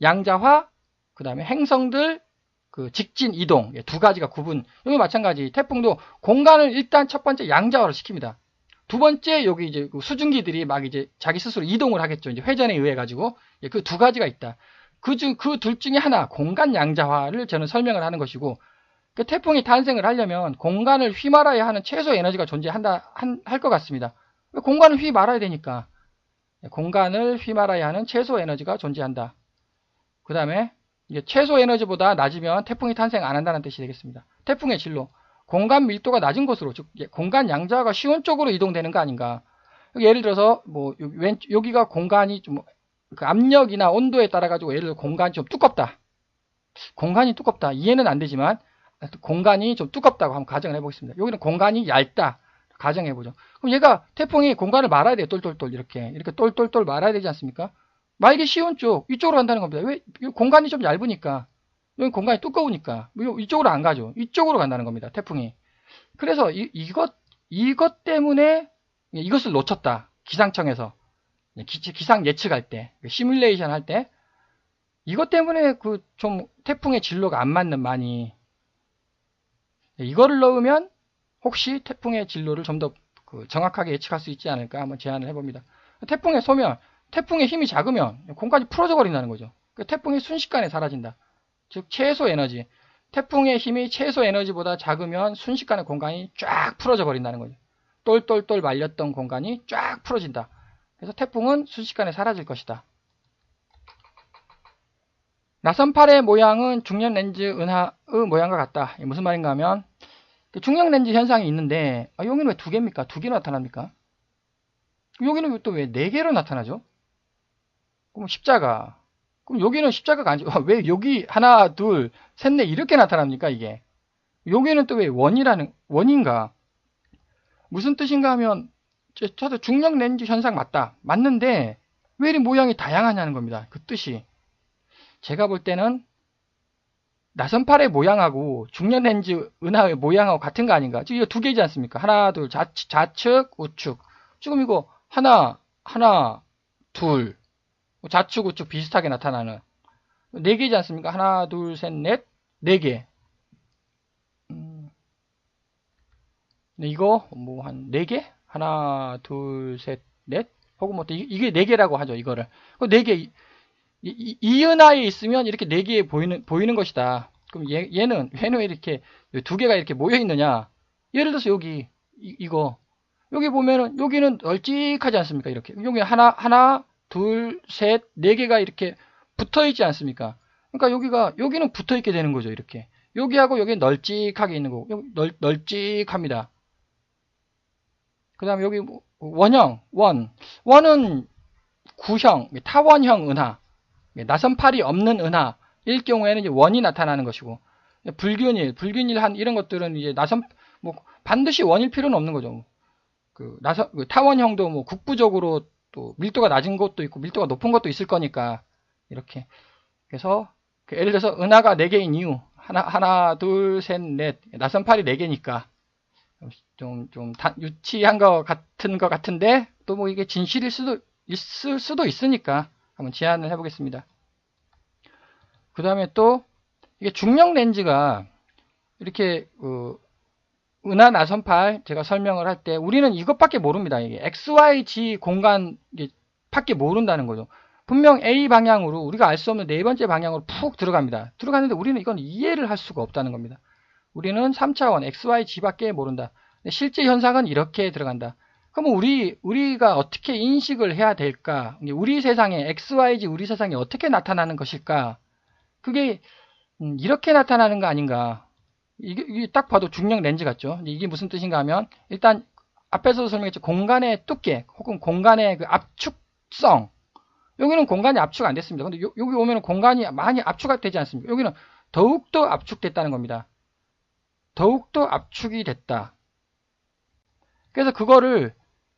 양자화, 그 다음에 행성들 그 직진 이동, 두 가지가 여기 마찬가지. 태풍도 공간을 일단 첫 번째 양자화를 시킵니다. 두 번째, 여기 이제 수증기들이 막 이제 자기 스스로 이동을 하겠죠. 이제 회전에 의해 가지고. 그 두 가지가 있다. 그 둘 중에 하나, 공간 양자화를 저는 설명을 하는 것이고, 그 태풍이 탄생을 하려면 공간을 휘말아야 하는 최소 에너지가 할 것 같습니다. 공간을 휘말아야 되니까. 공간을 휘말아야 하는 최소 에너지가 존재한다. 그 다음에 최소 에너지보다 낮으면 태풍이 탄생 안 한다는 뜻이 되겠습니다. 태풍의 진로, 공간 밀도가 낮은 곳으로, 즉 공간 양자화가 쉬운 쪽으로 이동되는 거 아닌가. 예를 들어서 뭐 여기가 공간이 좀 그 압력이나 온도에 따라 가지고, 예를 들어 공간이 좀 두껍다. 이해는 안 되지만 공간이 좀 두껍다고 한번 가정을 해보겠습니다. 여기는 공간이 얇다 가정해보죠. 그럼 얘가 태풍이 공간을 말아야 돼요. 똘똘똘 이렇게 똘똘똘 말아야 되지 않습니까? 말기 쉬운 쪽 이쪽으로 간다는 겁니다. 왜? 공간이 좀 얇으니까, 여기 공간이 두꺼우니까 이쪽으로 안 가죠. 이쪽으로 간다는 겁니다. 태풍이. 그래서 이것 때문에 이것을 놓쳤다. 기상청에서 기상 예측할 때, 시뮬레이션 할 때, 이것 때문에 좀 태풍의 진로가 안 맞는, 많이 이거를 넣으면 혹시 태풍의 진로를 좀 더 정확하게 예측할 수 있지 않을까 한번 제안을 해봅니다. 태풍의 소멸, 태풍의 힘이 작으면 공간이 풀어져 버린다는 거죠. 태풍이 순식간에 사라진다. 즉 최소 에너지, 태풍의 힘이 최소 에너지보다 작으면 순식간에 공간이 쫙 풀어져 버린다는 거죠. 똘똘똘 말렸던 공간이 쫙 풀어진다. 그래서 태풍은 순식간에 사라질 것이다. 나선팔의 모양은 중력 렌즈 은하의 모양과 같다. 무슨 말인가 하면, 중력 렌즈 현상이 있는데, 여기는 왜 두 개입니까? 두 개로 나타납니까? 여기는 또 왜 네 개로 나타나죠? 그럼 십자가. 그럼 여기는 십자가가 아니죠. 왜 여기 하나, 둘, 셋, 넷 이렇게 나타납니까, 이게? 여기는 또 왜 원인가? 무슨 뜻인가 하면, 저도 중력 렌즈 현상 맞는데, 왜 이리 모양이 다양하냐는 겁니다. 그 뜻이. 제가 볼 때는 나선팔의 모양하고 중력 렌즈 은하의 모양하고 같은 거 아닌가? 지금 이거 두 개지 않습니까? 하나, 둘, 좌측, 우측. 지금 이거 하나, 둘. 좌측, 우측 비슷하게 나타나는 네 개지 않습니까? 하나, 둘, 셋, 넷, 네 개. 이거 뭐 한 네 개? 하나, 둘, 셋, 넷. 혹은 뭐 이게 네 개라고 하죠. 이거를. 네 개. 이 은하에 있으면 이렇게 네 개 보이는 것이다. 그럼 얘는 왜 이렇게 두 개가 이렇게 모여 있느냐? 예를 들어서 이거 여기 보면은 여기는 널찍하지 않습니까? 이렇게 여기 하나, 둘, 셋, 네 개가 이렇게 붙어 있지 않습니까? 그러니까 여기는 붙어 있게 되는 거죠. 이렇게 여기하고 여기 널찍하게 있는 거고, 여기 널찍합니다. 그 다음에 여기 원은 구형, 타원형 은하, 나선팔이 없는 은하일 경우에는 이제 원이 나타나는 것이고, 불균일 이런 것들은 이제 반드시 원일 필요는 없는 거죠. 타원형도 뭐 국부적으로 또 밀도가 낮은 것도 있고 밀도가 높은 것도 있을 거니까, 이렇게. 그래서 예를 들어서 은하가 4개인 이유, 하나, 둘, 셋, 넷, 나선팔이 4개니까 좀 유치한 것 같은데, 또 뭐 이게 진실일 있을 수도 있으니까 한번 제안을 해보겠습니다. 그 다음에 또 이게 중력 렌즈가 이렇게 은하 나선팔 제가 설명을 할 때 우리는 이것밖에 모릅니다. 이게 XYG 공간, 이게 밖에 모른다는 거죠. 분명 A 방향으로 우리가 알 수 없는 네 번째 방향으로 푹 들어갑니다. 들어갔는데 우리는 이건 이해를 할 수가 없다는 겁니다. 우리는 3차원 XY G밖에 모른다. 실제 현상은 이렇게 들어간다. 그러면 우리가 어떻게 인식을 해야 될까? 우리 세상에 XYG 우리 세상에 어떻게 나타나는 것일까? 그게 이렇게 나타나는 거 아닌가? 이게 딱 봐도 중력 렌즈 같죠? 이게 무슨 뜻인가 하면 일단 앞에서도 설명했죠. 공간의 두께 혹은 공간의 그 압축성. 여기는 공간이 압축 안 됐습니다. 근데 여기 오면 공간이 많이 압축되지 않습니까? 여기는 더욱더 압축됐다는 겁니다. 더욱더 압축이 됐다. 그래서 그거를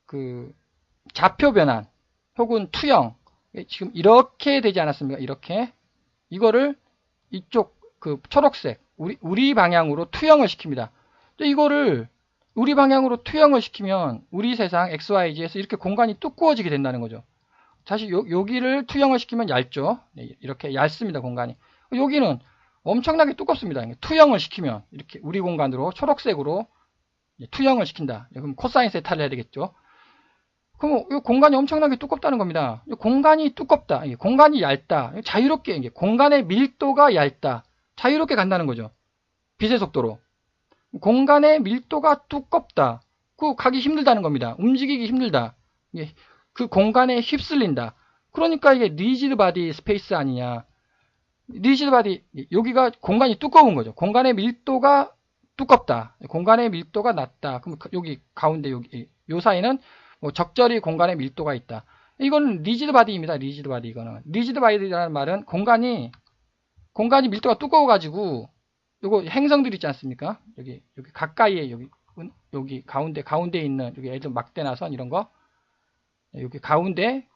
그 좌표 변환 혹은 투영 지금 이렇게 되지 않았습니까? 이렇게 이거를 이쪽 그 초록색 우리 방향으로 투영을 시킵니다. 이거를 우리 방향으로 투영을 시키면 우리 세상 XYZ에서 이렇게 공간이 두꺼워지게 된다는 거죠. 사실 여기를 투영을 시키면 얇죠. 이렇게 얇습니다. 공간이. 여기는 엄청나게 두껍습니다. 투영을 시키면 이렇게 우리 공간으로 초록색으로 투영을 시킨다. 그럼 코사인 세타를 해야 되겠죠. 그럼 이 공간이 엄청나게 두껍다는 겁니다. 공간이 두껍다. 공간이 얇다. 자유롭게 공간의 밀도가 얇다. 자유롭게 간다는 거죠. 빛의 속도로. 공간의 밀도가 두껍다. 그 가기 힘들다는 겁니다. 움직이기 힘들다. 그 공간에 휩쓸린다. 그러니까 이게 리지드 바디 스페이스 아니냐. 리지드 바디 여기가 공간이 두꺼운 거죠. 공간의 밀도가 두껍다. 공간의 밀도가 낮다. 그럼 여기 가운데 여기 요 사이는 뭐 적절히 공간의 밀도가 있다. 이거는 리지드 바디입니다. 리지드 바디 이거는. 리지드 바디라는 말은 공간이 밀도가 두꺼워 가지고 요거 행성들 있지 않습니까? 여기 가까이에 여기 가운데 있는 여기 애들 막대나선 이런 거. 여기 가운데는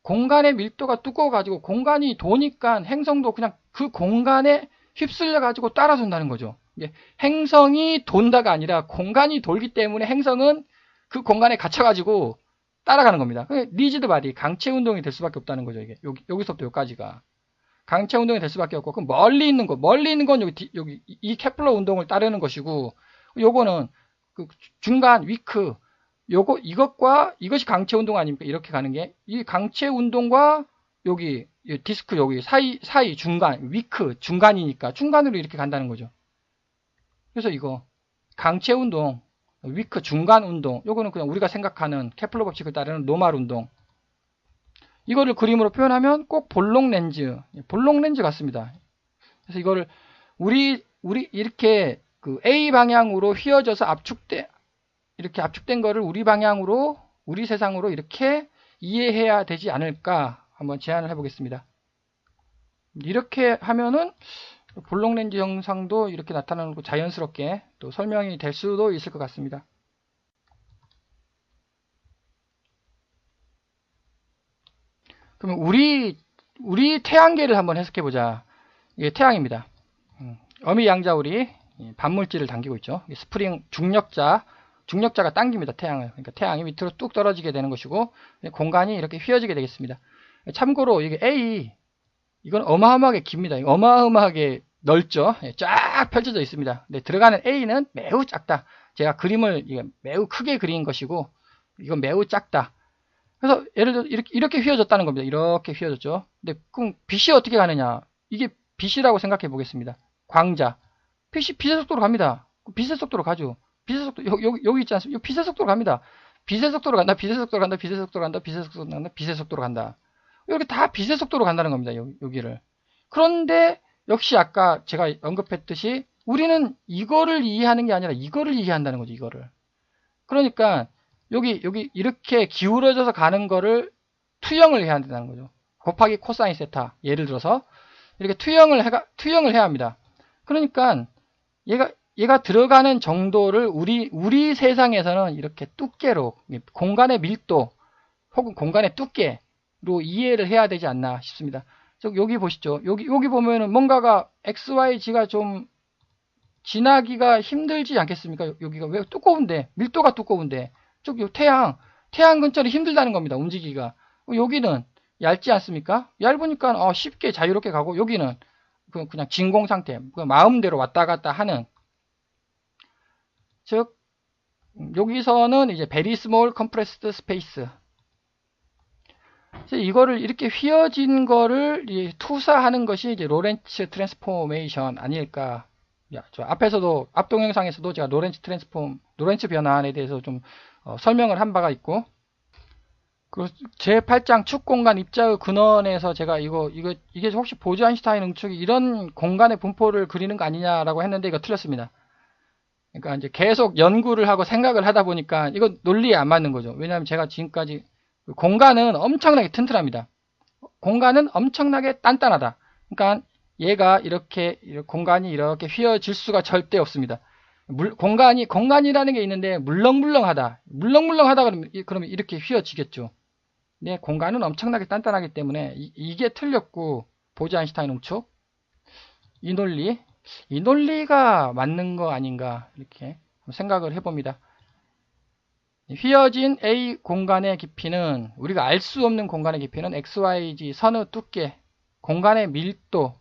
공간의 밀도가 두꺼워 가지고 공간이 도니까 행성도 그냥 그 공간에 휩쓸려 가지고 따라준다는 거죠. 행성이 돈다가 아니라 공간이 돌기 때문에 행성은 그 공간에 갇혀 가지고 따라가는 겁니다. 리지드 바디 강체 운동이 될 수밖에 없다는 거죠. 이게 여기서부터 여기까지가 강체 운동이 될 수밖에 없고, 그럼 멀리 있는 건 여기 이 케플러 운동을 따르는 것이고, 요거는 그 중간 위크 이것이 강체 운동 아닙니까? 이렇게 가는 게 이 강체 운동과 여기 디스크 여기 사이 중간 위크 중간이니까 중간으로 이렇게 간다는 거죠. 그래서 이거 강체 운동 위크 중간 운동 요거는 그냥 우리가 생각하는 케플러 법칙을 따르는 노말 운동. 이거를 그림으로 표현하면 꼭 볼록 렌즈 같습니다. 그래서 이거를 우리 이렇게 그 A 방향으로 휘어져서 이렇게 압축된 거를 우리 방향으로 우리 세상으로 이렇게 이해해야 되지 않을까 한번 제안을 해보겠습니다. 이렇게 하면은 볼록 렌즈 형상도 이렇게 나타나는 거 자연스럽게 또 설명이 될 수도 있을 것 같습니다. 그러면 우리 태양계를 한번 해석해 보자. 이게 태양입니다. 어미 양자울이 반물질을 당기고 있죠. 스프링 중력자가 당깁니다. 태양을. 그러니까 태양이 밑으로 뚝 떨어지게 되는 것이고 공간이 이렇게 휘어지게 되겠습니다. 참고로 이게 A 이건 어마어마하게 깁니다. 어마어마하게 넓죠. 쫙 펼쳐져 있습니다. 근데 들어가는 A는 매우 작다. 제가 그림을 매우 크게 그린 것이고 이건 매우 작다. 그래서 예를 들어 이렇게 휘어졌다는 겁니다. 이렇게 휘어졌죠. 근데 그럼 빛이 어떻게 가느냐? 이게 빛이라고 생각해 보겠습니다. 광자. 빛이 빛의 속도로 갑니다. 빛의 속도로 가죠. 빛의 속도 여기 있지 않습니까? 빛의 속도로 갑니다. 빛의 속도로 간다. 빛의 속도로 간다. 빛의 속도로 간다. 빛의 속도로 간다. 빛의 속도로 간다. 이렇게 다 빛의 속도로 간다는 겁니다. 여기를. 그런데 역시 아까 제가 언급했듯이 우리는 이거를 이해하는 게 아니라 이거를 이해한다는 거죠. 이거를. 그러니까 여기 이렇게 기울어져서 가는 거를 투영을 해야 된다는 거죠. 곱하기 코사인 세타. 예를 들어서 이렇게 투영을 해야 합니다. 그러니까 얘가 들어가는 정도를 우리 세상에서는 이렇게 두께로 공간의 밀도 혹은 공간의 두께로 이해를 해야 되지 않나 싶습니다. 여기 보시죠. 여기 보면은 뭔가가 XYG가 좀 지나기가 힘들지 않겠습니까? 여기가 왜 두꺼운데 밀도가 두꺼운데 태양 근처는 힘들다는 겁니다. 움직이기가. 여기는 얇지 않습니까? 얇으니까 쉽게 자유롭게 가고 여기는 그냥 진공 상태, 마음대로 왔다 갔다 하는. 즉 여기서는 이제 very small compressed space. 이거를 이렇게 휘어진 거를 투사하는 것이 이제 로렌츠 트랜스포메이션 아닐까. 저 앞에서도 앞 동영상에서도 제가 로렌츠 변환에 대해서 좀 설명을 한 바가 있고, 그 제8장 축 공간 입자의 근원에서 제가 이게 혹시 보즈-아인슈타인 응축이 이런 공간의 분포를 그리는 거 아니냐라고 했는데 이거 틀렸습니다. 그러니까 이제 계속 연구를 하고 생각을 하다 보니까 이거 논리에 안 맞는 거죠. 왜냐하면 제가 지금까지 공간은 엄청나게 튼튼합니다. 공간은 엄청나게 단단하다. 그러니까 얘가 이렇게 공간이 이렇게 휘어질 수가 절대 없습니다. 공간이라는 게 있는데 물렁물렁하다. 물렁물렁하다 그러면 이렇게 휘어지겠죠. 네, 공간은 엄청나게 단단하기 때문에 이게 틀렸고, 보즈-아인슈타인 응축 이 논리가 맞는 거 아닌가 이렇게 생각을 해봅니다. 휘어진 A 공간의 깊이는 우리가 알 수 없는 공간의 깊이는 XYZ 선의 두께, 공간의 밀도로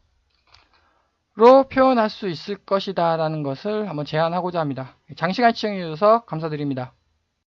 표현할 수 있을 것이다 라는 것을 한번 제안하고자 합니다. 장시간 시청해 주셔서 감사드립니다.